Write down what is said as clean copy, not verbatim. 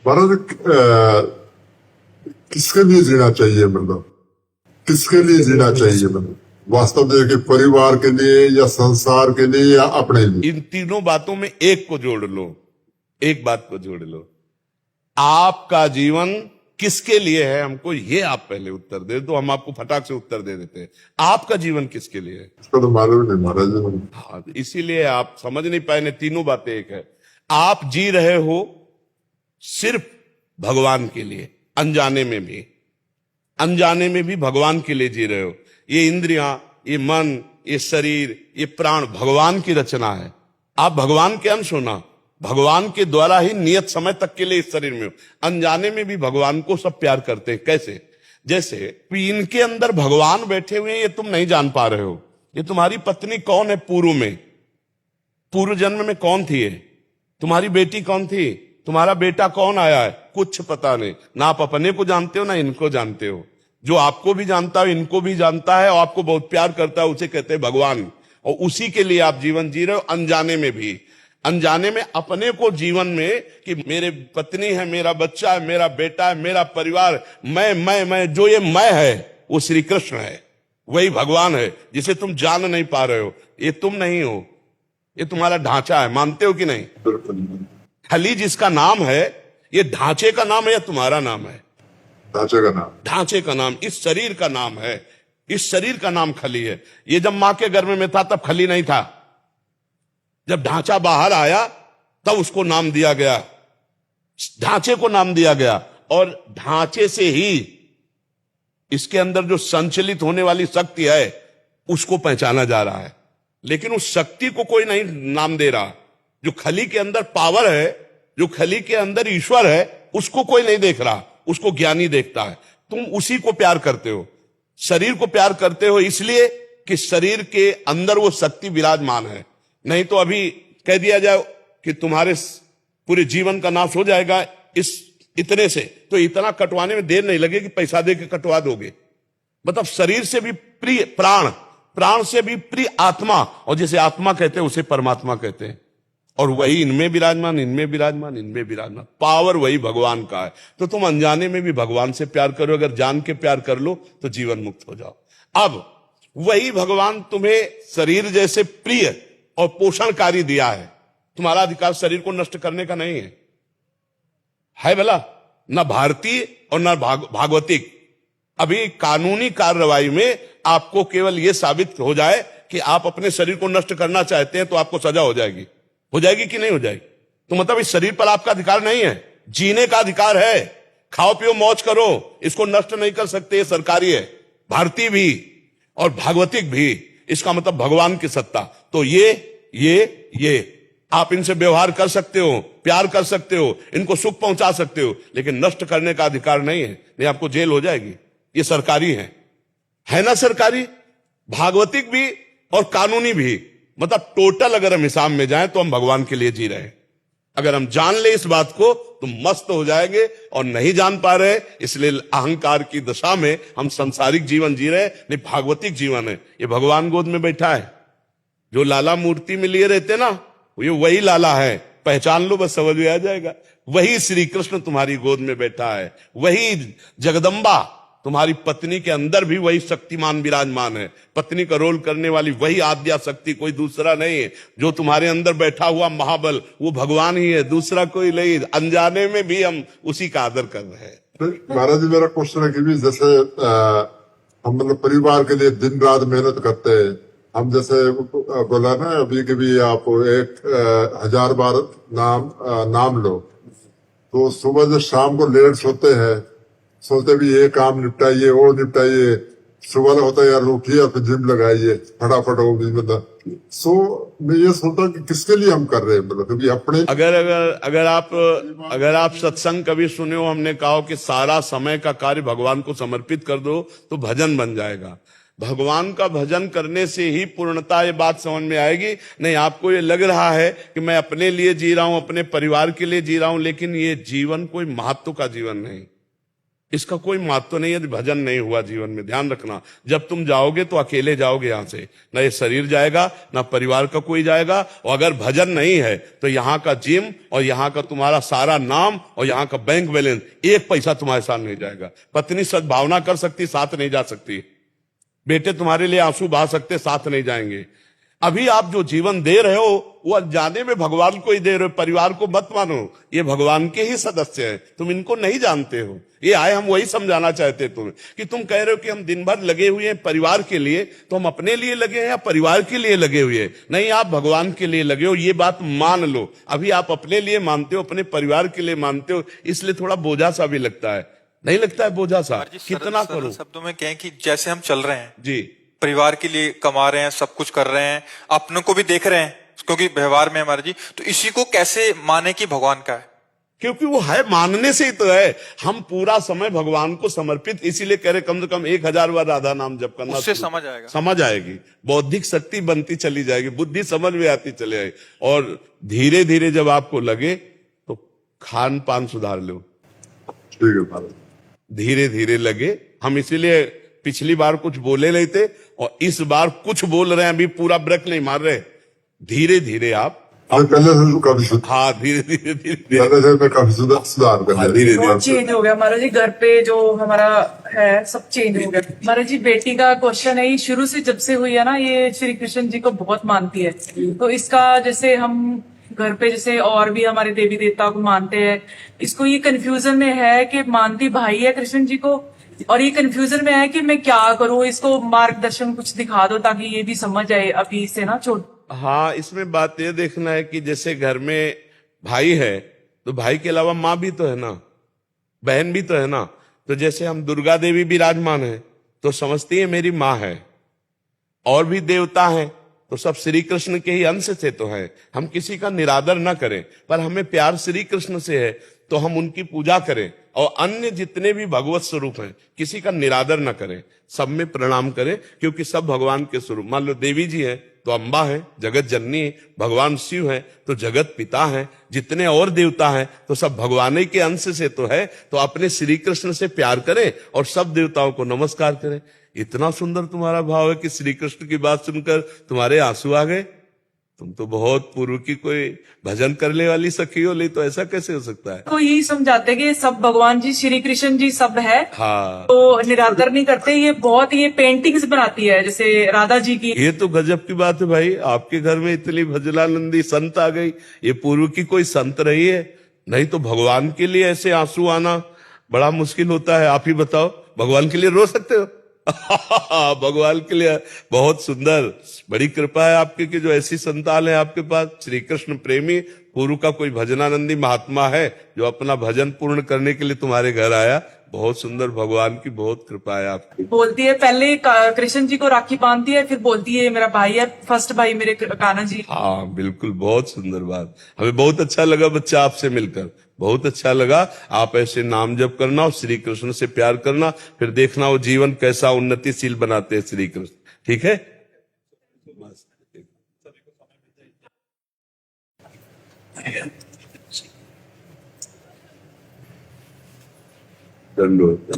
भारत किसके लिए जीना चाहिए, मतलब किसके लिए जीना चाहिए, मतलब वास्तव में कि परिवार के लिए या संसार के लिए या अपने लिए? इन तीनों बातों में एक को जोड़ लो, एक बात को जोड़ लो। आपका जीवन किसके लिए है, हमको ये आप पहले उत्तर दे दो, हम आपको फटाक से उत्तर दे देते हैं। आपका जीवन किसके लिए है? इसको तो मालूम नहीं महाराज। हाँ, इसीलिए आप समझ नहीं पाए ने। तीनों बातें एक है। आप जी रहे हो सिर्फ भगवान के लिए, अनजाने में भी, अनजाने में भी भगवान के लिए जी रहे हो। ये इंद्रियां, ये मन, ये शरीर, ये प्राण भगवान की रचना है। आप भगवान के अंश हो ना, भगवान के द्वारा ही नियत समय तक के लिए इस शरीर में हो। अनजाने में भी भगवान को सब प्यार करते हैं। कैसे? जैसे इनके अंदर भगवान बैठे हुए हैं, ये तुम नहीं जान पा रहे हो। ये तुम्हारी पत्नी कौन है पूर्व में, पूर्व जन्म में कौन थी ये? तुम्हारी बेटी कौन थी? तुम्हारा बेटा कौन आया है? कुछ पता नहीं। ना आप अपने को जानते हो ना इनको जानते हो। जो आपको भी जानता है, इनको भी जानता है और आपको बहुत प्यार करता है, उसे कहते हैं भगवान। और उसी के लिए आप जीवन जी रहे हो, अनजाने में भी। अनजाने में अपने को जीवन में कि मेरे पत्नी है, मेरा बच्चा है, मेरा बेटा है, मेरा परिवार, मैं जो ये मैं है वो श्री कृष्ण है, वही भगवान है जिसे तुम जान नहीं पा रहे हो। ये तुम नहीं हो, ये तुम्हारा ढांचा है। मानते हो कि नहीं? खली जिसका नाम है, ये ढांचे का नाम है या तुम्हारा नाम है? ढांचे का नाम। ढांचे का नाम, इस शरीर का नाम है। इस शरीर का नाम खली है। ये जब मां के गर्भ में था तब खली नहीं था। जब ढांचा बाहर आया तब उसको नाम दिया गया, ढांचे को नाम दिया गया। और ढांचे से ही इसके अंदर जो संचलित होने वाली शक्ति है उसको पहचाना जा रहा है। लेकिन उस शक्ति को कोई नहीं नाम दे रहा। जो खली के अंदर पावर है, जो खली के अंदर ईश्वर है, उसको कोई नहीं देख रहा, उसको ज्ञानी देखता है। तुम उसी को प्यार करते हो। शरीर को प्यार करते हो इसलिए कि शरीर के अंदर वो शक्ति विराजमान है। नहीं तो अभी कह दिया जाए कि तुम्हारे पूरे जीवन का नाश हो जाएगा इस इतने से, तो इतना कटवाने में देर नहीं लगेगी, पैसा दे के कटवा दोगे। मतलब शरीर से भी प्रिय प्राण, प्राण से भी प्रिय आत्मा, और जैसे आत्मा कहते हैं उसे परमात्मा कहते हैं। और वही इनमें विराजमान, इनमें विराजमान, इनमें विराजमान। पावर वही भगवान का है। तो तुम अनजाने में भी भगवान से प्यार करो, अगर जान के प्यार कर लो तो जीवन मुक्त हो जाओ। अब वही भगवान तुम्हें शरीर जैसे प्रिय और पोषणकारी दिया है। तुम्हारा अधिकार शरीर को नष्ट करने का नहीं है भला? ना भारतीय और ना भागवतिक। अभी कानूनी कार्रवाई में आपको केवल यह साबित हो जाए कि आप अपने शरीर को नष्ट करना चाहते हैं तो आपको सजा हो जाएगी। हो जाएगी कि नहीं हो जाएगी? तो मतलब इस शरीर पर आपका अधिकार नहीं है, जीने का अधिकार है। खाओ पियो मौज करो, इसको नष्ट नहीं कर सकते। ये सरकारी है, भारतीय भी और भागवतिक भी। इसका मतलब भगवान की सत्ता। तो ये आप इनसे व्यवहार कर सकते हो, प्यार कर सकते हो, इनको सुख पहुंचा सकते हो, लेकिन नष्ट करने का अधिकार नहीं है, नहीं आपको जेल हो जाएगी। ये सरकारी है ना? सरकारी, भागवतिक भी और कानूनी भी। मतलब टोटल अगर हम हिसाब में जाएं तो हम भगवान के लिए जी रहे हैं। अगर हम जान ले इस बात को तो मस्त हो जाएंगे, और नहीं जान पा रहे इसलिए अहंकार की दशा में हम सांसारिक जीवन जी रहे हैं। नहीं, भागवतिक जीवन है। ये भगवान गोद में बैठा है। जो लाला मूर्ति में लिए रहते ना, ये वही लाला है। पहचान लो बस, समझ में आ जाएगा। वही श्री कृष्ण तुम्हारी गोद में बैठा है। वही जगदम्बा तुम्हारी पत्नी के अंदर भी वही शक्तिमान विराजमान है। पत्नी का रोल करने वाली वही आद्या शक्ति, कोई दूसरा नहीं है। जो तुम्हारे अंदर बैठा हुआ महाबल वो भगवान ही है, दूसरा कोई नहीं। अनजाने में भी हम उसी का आदर कर रहे हैं। महाराज जी, मेरा क्वेश्चन है कि भी जैसे हम मतलब परिवार के लिए दिन रात मेहनत करते हैं। हम जैसे बोला ना अभी कि भी आप 1000 बार नाम लो, तो सुबह से शाम को लेट सोते हैं, सोचते भी ये काम निपटाइए, वो निपटाइए। सुबह होता है यार उठिए, फिर जिम लगाइए फटाफट। वो भी मतलब मैं ये सोचता कि किसके लिए हम कर रहे हैं, मतलब कभी अपने। अगर आप सत्संग कभी सुने हो, हमने कहा कि सारा समय का कार्य भगवान को समर्पित कर दो तो भजन बन जाएगा। भगवान का भजन करने से ही पूर्णता ये बात समझ में आएगी। नहीं, आपको ये लग रहा है कि मैं अपने लिए जी रहा हूं, अपने परिवार के लिए जी रहा हूं, लेकिन ये जीवन कोई महत्व का जीवन नहीं। इसका कोई महत्व नहीं है, भजन नहीं हुआ जीवन में। ध्यान रखना, जब तुम जाओगे तो अकेले जाओगे यहां से, ना ये शरीर जाएगा ना परिवार का कोई जाएगा। और अगर भजन नहीं है तो यहाँ का जिम और यहाँ का तुम्हारा सारा नाम और यहाँ का बैंक बैलेंस, एक पैसा तुम्हारे साथ नहीं जाएगा। पत्नी सद्भावना कर सकती, साथ नहीं जा सकती। बेटे तुम्हारे लिए आंसू बहा सकते, साथ नहीं जाएंगे। अभी आप जो जीवन दे रहे हो वो अनजाने में भगवान को ही दे रहे हो। परिवार को मत मानो, ये भगवान के ही सदस्य हैं, तुम इनको नहीं जानते हो। ये आए, हम वही समझाना चाहते तुम्हें कि तुम कह रहे हो कि हम दिन भर लगे हुए हैं परिवार के लिए, तो हम अपने लिए लगे हैं या परिवार के लिए लगे हुए हैं? नहीं, आप भगवान के लिए लगे हो, ये बात मान लो। अभी आप अपने लिए मानते हो, अपने परिवार के लिए मानते हो, इसलिए थोड़ा बोझा सा भी लगता है। नहीं लगता है बोझा सा? कितना करो। शब्दों में कहें कि जैसे हम चल रहे हैं जी, परिवार के लिए कमा रहे हैं, सब कुछ कर रहे हैं, अपनों को भी देख रहे हैं, क्योंकि व्यवहार में हमारे जी, तो इसी को कैसे माने कि भगवान का है? क्योंकि वो है, मानने से ही तो है। हम पूरा समय भगवान को समर्पित, इसीलिए कह रहे कम से कम 1000 बार राधा नाम जप करना। उससे समझ आएगा, समझ आएगी, बौद्धिक शक्ति बनती चली जाएगी, बुद्धि समझ में आती चली जाएगी। और धीरे धीरे जब आपको लगे तो खान पान सुधार लो। ठीक है महाराज। धीरे धीरे लगे, हम इसीलिए पिछली बार कुछ बोले नहीं थे और इस बार कुछ बोल रहे हैं, अभी पूरा ब्रेक नहीं मार रहे। धीरे धीरे आप, पहले से तो काफी हाँ धीरे धीरे धीरे पहले से मैं काफी सुधार कर हाँ, लिया। धीरे बहुत चेंज हो गया महाराज जी। घर पे जो हमारा है सब चेंज हो गया महाराज जी। बेटी का क्वेश्चन है, ये शुरू से जब से हुई है ना, ये श्री कृष्ण जी को बहुत मानती है। तो इसका जैसे हम घर पे जैसे और भी हमारे देवी देवता को मानते हैं, इसको ये कंफ्यूजन में है कि मानती भाई है कृष्ण जी को, और ये कंफ्यूजन में है कि मैं क्या करूं, इसको मार्गदर्शन कुछ दिखा दो ताकि ये भी समझ आए अभी से ना छोड़। हाँ, इसमें बात ये देखना है कि जैसे घर में भाई है तो भाई के अलावा माँ भी तो है ना, बहन भी तो है ना। तो जैसे हम दुर्गा देवी विराजमान है तो समझती है मेरी माँ है, और भी देवता हैं तो सब श्री कृष्ण के ही अंश से तो है। हम किसी का निरादर ना करें, पर हमें प्यार श्री कृष्ण से है तो हम उनकी पूजा करें। और अन्य जितने भी भगवत स्वरूप हैं किसी का निरादर ना करें, सब में प्रणाम करें, क्योंकि सब भगवान के स्वरूप। मान लो देवी जी हैं तो अम्बा है, जगत जननी है। भगवान शिव है तो जगत पिता है। जितने और देवता हैं तो सब भगवान ही के अंश से तो है। तो अपने श्री कृष्ण से प्यार करें और सब देवताओं को नमस्कार करें। इतना सुंदर तुम्हारा भाव है कि श्री कृष्ण की बात सुनकर तुम्हारे आंसू आ गए। तुम तो बहुत पूर्व की कोई भजन करने वाली सखी हो, नहीं तो ऐसा कैसे हो सकता है? तो यही समझाते कि सब भगवान जी श्री कृष्ण जी सब है। हाँ, तो निरादर नहीं करते। ये बहुत ये पेंटिंग्स बनाती है जैसे राधा जी की। ये तो गजब की बात है भाई, आपके घर में इतनी भजनानंदी संत आ गई। ये पूर्व की कोई संत रही है? नहीं तो भगवान के लिए ऐसे आंसू आना बड़ा मुश्किल होता है। आप ही बताओ, भगवान के लिए रो सकते हो? भगवान के लिए बहुत सुंदर, बड़ी कृपा है आपकी कि जो ऐसी संतान है आपके पास। श्री कृष्ण प्रेमी पूर्व का कोई भजनानंदी महात्मा है जो अपना भजन पूर्ण करने के लिए तुम्हारे घर आया। बहुत सुंदर, भगवान की बहुत कृपा है आपकी। बोलती है पहले कृष्ण जी को राखी बांधती है, फिर बोलती है मेरा भाई है, फर्स्ट भाई मेरे कान्हा जी। हाँ बिल्कुल, बहुत सुंदर बात। हमें बहुत अच्छा लगा बच्चा आपसे मिलकर, बहुत अच्छा लगा। आप ऐसे नाम जप करना और श्री कृष्ण से प्यार करना, फिर देखना वो जीवन कैसा उन्नतिशील बनाते हैं श्री कृष्ण। ठीक है? दंडोत।